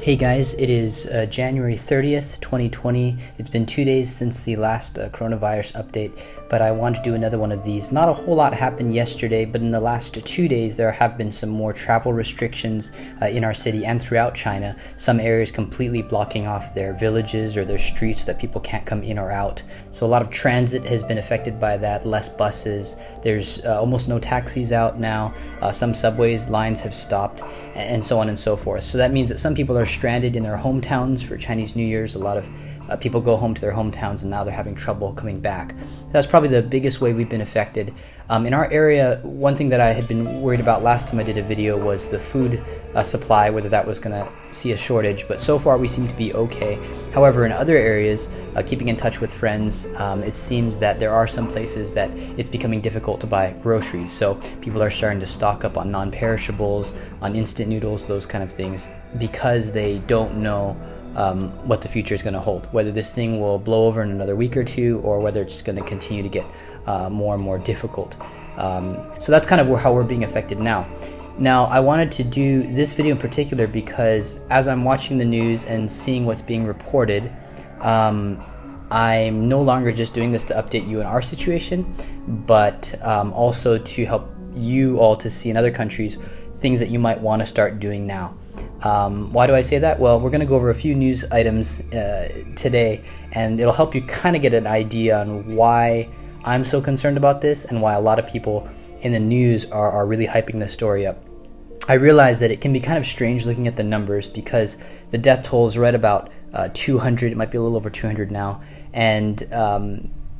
Hey guys, it is January 30th, 2020. It's been 2 days since the last coronavirus update, but I want to do another one of these. Not a whole lot happened yesterday, but in the last 2 days there have been some more travel restrictions in our city and throughout China. Some areas completely blocking off their villages or their streets so that people can't come in or out. So a lot of transit has been affected by that, less buses. There's almost no taxis out now. Some subways lines have stopped, and so on and so forth. So that means that some people are stranded in their hometowns for Chinese New Year's. A lot of people go home to their hometowns and now they're having trouble coming back. That's probably the biggest way we've been affected. In our area, one thing that I had been worried about last time I did a video was the food supply, whether that was going to see a shortage, but so far we seem to be okay. However, in other areas, keeping in touch with friends, it seems that there are some places that it's becoming difficult to buy groceries. So people are starting to stock up on non-perishables, on instant noodles, those kind of things, because they don't know what the future is going to hold, whether this thing will blow over in another week or two, or whether it's going to continue to get more and more difficult. So that's kind of how we're being affected now. Now, I wanted to do this video in particular because as I'm watching the news and seeing what's being reported, I'm no longer just doing this to update you in our situation, but also to help you all to see in other countries things that you might want to start doing now. Why do I say that? Well, we're going to go over a few news items today, and it'll help you kind of get an idea on why I'm so concerned about this and why a lot of people in the news are really hyping this story up. I realize that it can be kind of strange looking at the numbers because the death toll is right about 200. It might be a little over 200 now, and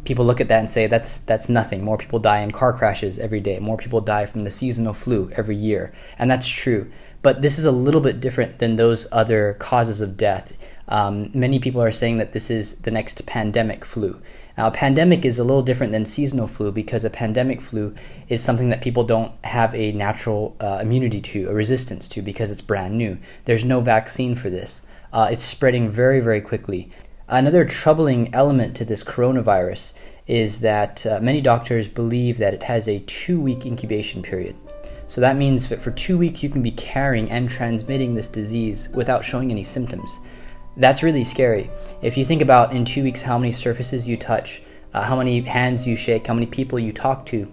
people look at that and say that's nothing. More people die in car crashes every day. More people die from the seasonal flu every year, and that's true. But this is a little bit different than those other causes of death. Many people are saying that this is the next pandemic flu. Now, a pandemic is a little different than seasonal flu because a pandemic flu is something that people don't have a natural immunity to, a resistance to, because it's brand new. There's no vaccine for this. It's spreading very, very quickly. Another troubling element to this coronavirus is that many doctors believe that it has a 2-week incubation period. So that means that for 2 weeks you can be carrying and transmitting this disease without showing any symptoms. That's really scary. If you think about in 2 weeks how many surfaces you touch, how many hands you shake, how many people you talk to,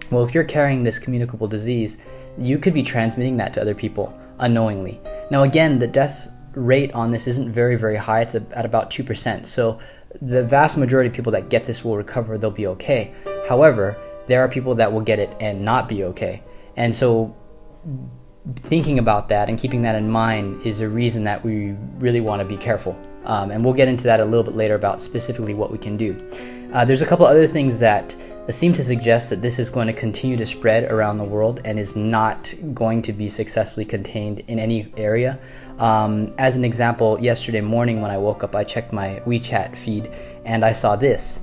well, if you're carrying this communicable disease, you could be transmitting that to other people unknowingly. Now again, the death rate on this isn't very, very high. It's at about 2%. So the vast majority of people that get this will recover, they'll be okay. However, there are people that will get it and not be okay. And so thinking about that and keeping that in mind is a reason that we really want to be careful. And we'll get into that a little bit later about specifically what we can do. There's a couple other things that seem to suggest that this is going to continue to spread around the world and is not going to be successfully contained in any area. As an example, yesterday morning when I woke up, I checked my WeChat feed and I saw this.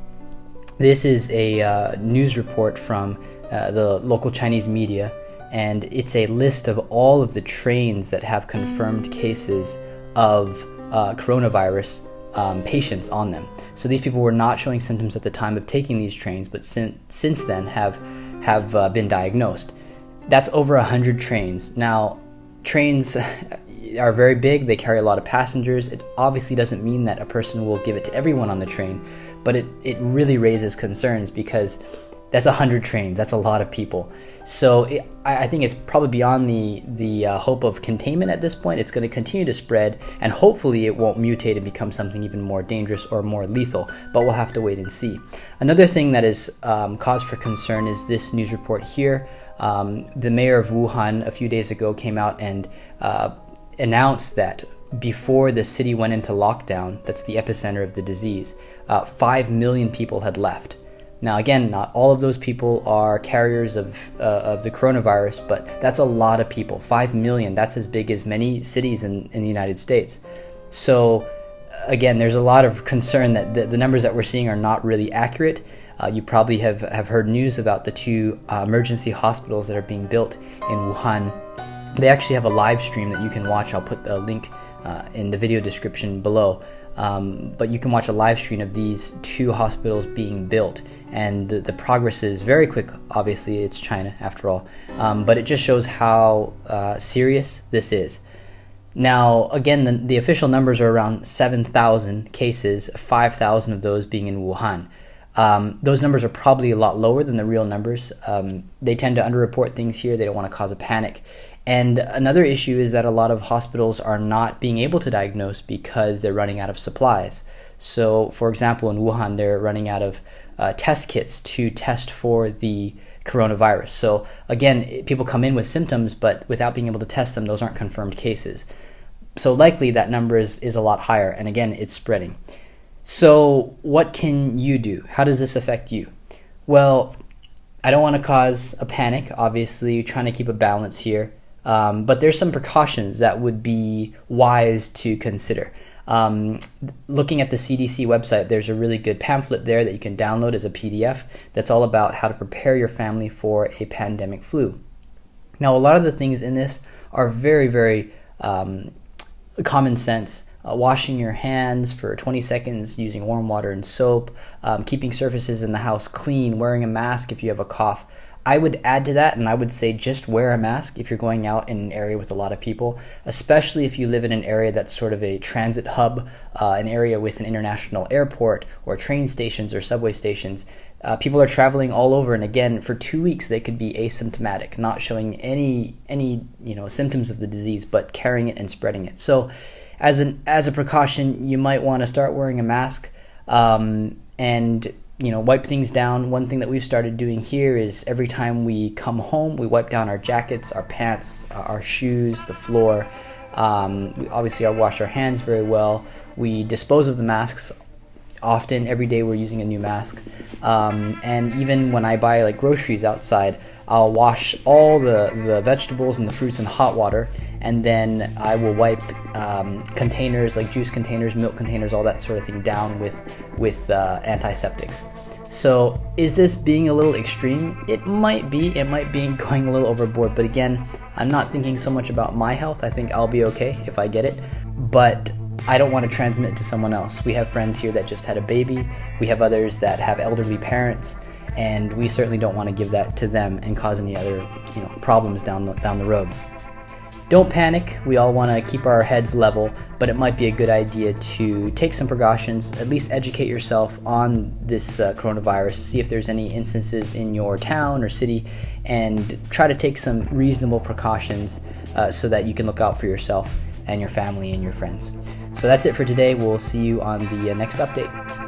This is a news report from the local Chinese media, and it's a list of all of the trains that have confirmed cases of coronavirus patients on them. So these people were not showing symptoms at the time of taking these trains, but since then have been diagnosed. That's over 100 trains. Now, trains are very big. They carry a lot of passengers. It obviously doesn't mean that a person will give it to everyone on the train, but it really raises concerns because that's 100 trains. That's a lot of people. So I think it's probably beyond the hope of containment at this point. It's going to continue to spread, and hopefully it won't mutate and become something even more dangerous or more lethal, but we'll have to wait and see. Another thing that is cause for concern is this news report here. The mayor of Wuhan a few days ago came out and announced that before the city went into lockdown, that's the epicenter of the disease, 5 million people had left. Now again, not all of those people are carriers of the coronavirus, but that's a lot of people. 5 million, that's as big as many cities in the United States. So again, there's a lot of concern that the numbers that we're seeing are not really accurate. You probably have heard news about the 2 emergency hospitals that are being built in Wuhan. They actually have a live stream that you can watch. I'll put the link in the video description below. But you can watch a live stream of these 2 hospitals being built, and the progress is very quick. Obviously, it's China after all, but it just shows how serious this is. Now, again, the official numbers are around 7,000 cases, 5,000 of those being in Wuhan. Those numbers are probably a lot lower than the real numbers. They tend to underreport things here. They don't want to cause a panic. And another issue is that a lot of hospitals are not being able to diagnose because they're running out of supplies. So, for example, in Wuhan, they're running out of test kits to test for the coronavirus. So, again, people come in with symptoms, but without being able to test them, those aren't confirmed cases. So likely that number is a lot higher. And again, it's spreading. So what can you do? How does this affect you? Well, I don't want to cause a panic, obviously, trying to keep a balance here. But there's some precautions that would be wise to consider. Looking at the CDC website, there's a really good pamphlet there that you can download as a PDF that's all about how to prepare your family for a pandemic flu. Now, a lot of the things in this are very, very common sense. Washing your hands for 20 seconds using warm water and soap, keeping surfaces in the house clean, wearing a mask if you have a cough. I would add to that, and I would say just wear a mask if you're going out in an area with a lot of people, especially if you live in an area that's sort of a transit hub, an area with an international airport or train stations or subway stations. People are traveling all over, and again, for 2 weeks they could be asymptomatic, not showing any symptoms of the disease, but carrying it and spreading it. So, as a precaution, you might want to start wearing a mask, and wipe things down. One thing that we've started doing here is every time we come home, we wipe down our jackets, our pants, our shoes, the floor. We obviously wash our hands very well. We dispose of the masks often. Every day we're using a new mask. And even when I buy groceries outside, I'll wash all the vegetables and the fruits in hot water, and then I will wipe containers like juice containers, milk containers, all that sort of thing down with antiseptics. So is this being a little extreme? It might be going a little overboard, but again, I'm not thinking so much about my health. I think I'll be okay if I get it, but I don't want to transmit it to someone else. We have friends here that just had a baby. We have others that have elderly parents, and we certainly don't want to give that to them and cause any other problems down the road. Don't panic. We all want to keep our heads level, but it might be a good idea to take some precautions, at least educate yourself on this coronavirus, see if there's any instances in your town or city, and try to take some reasonable precautions so that you can look out for yourself and your family and your friends. So that's it for today. We'll see you on the next update.